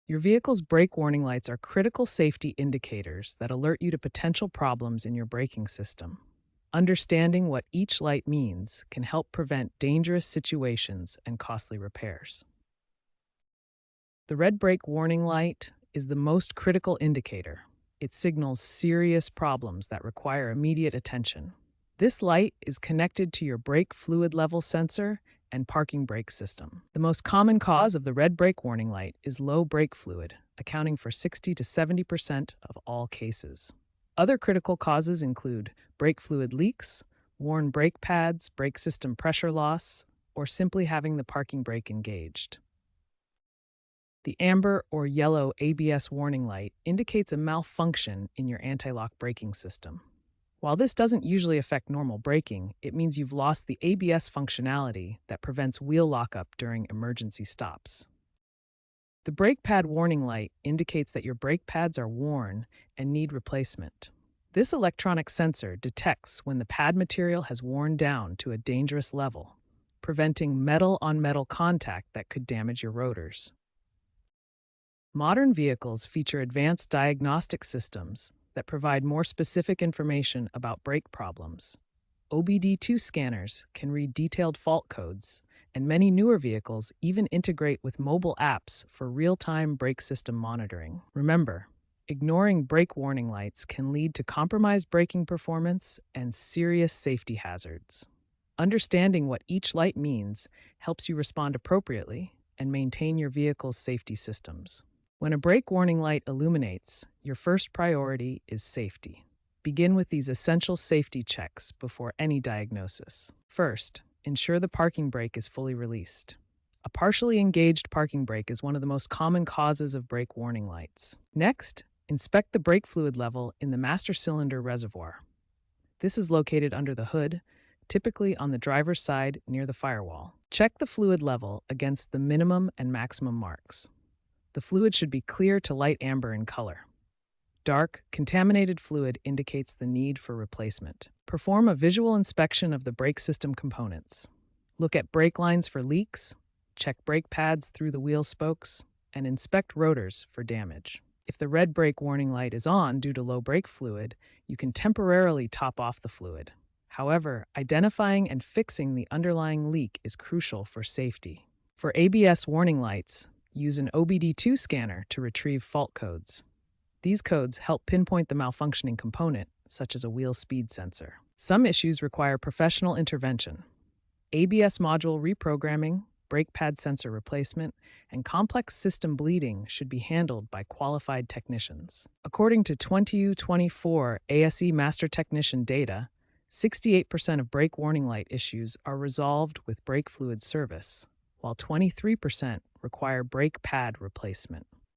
Your vehicle's brake warning lights are critical safety indicators that alert you to potential problems in your braking system. Understanding what each light means can help prevent dangerous situations and costly repairs. The red brake warning light is the most critical indicator. It signals serious problems that require immediate attention. This light is connected to your brake fluid level sensor and parking brake system. The most common cause of the red brake warning light is low brake fluid, accounting for 60 to 70% of all cases. Other critical causes include brake fluid leaks, worn brake pads, brake system pressure loss, or simply having the parking brake engaged. The amber or yellow ABS warning light indicates a malfunction in your anti-lock braking system. While this doesn't usually affect normal braking, it means you've lost the ABS functionality that prevents wheel lockup during emergency stops. The brake pad warning light indicates that your brake pads are worn and need replacement. This electronic sensor detects when the pad material has worn down to a dangerous level, preventing metal-on-metal contact that could damage your rotors. Modern vehicles feature advanced diagnostic systems that provide more specific information about brake problems. OBD2 scanners can read detailed fault codes, and many newer vehicles even integrate with mobile apps for real-time brake system monitoring. Remember, ignoring brake warning lights can lead to compromised braking performance and serious safety hazards. Understanding what each light means helps you respond appropriately and maintain your vehicle's safety systems. When a brake warning light illuminates, your first priority is safety. Begin with these essential safety checks before any diagnosis. First, ensure the parking brake is fully released. A partially engaged parking brake is one of the most common causes of brake warning lights. Next, inspect the brake fluid level in the master cylinder reservoir. This is located under the hood, typically on the driver's side near the firewall. Check the fluid level against the minimum and maximum marks. The fluid should be clear to light amber in color. Dark, contaminated fluid indicates the need for replacement. Perform a visual inspection of the brake system components. Look at brake lines for leaks, check brake pads through the wheel spokes, and inspect rotors for damage. If the red brake warning light is on due to low brake fluid, you can temporarily top off the fluid. However, identifying and fixing the underlying leak is crucial for safety. For ABS warning lights, use an OBD2 scanner to retrieve fault codes. These codes help pinpoint the malfunctioning component, such as a wheel speed sensor. Some issues require professional intervention. ABS module reprogramming, brake pad sensor replacement, and complex system bleeding should be handled by qualified technicians. According to 2024 ASE Master Technician data, 68% of brake warning light issues are resolved with brake fluid service, while 23% require brake pad replacement.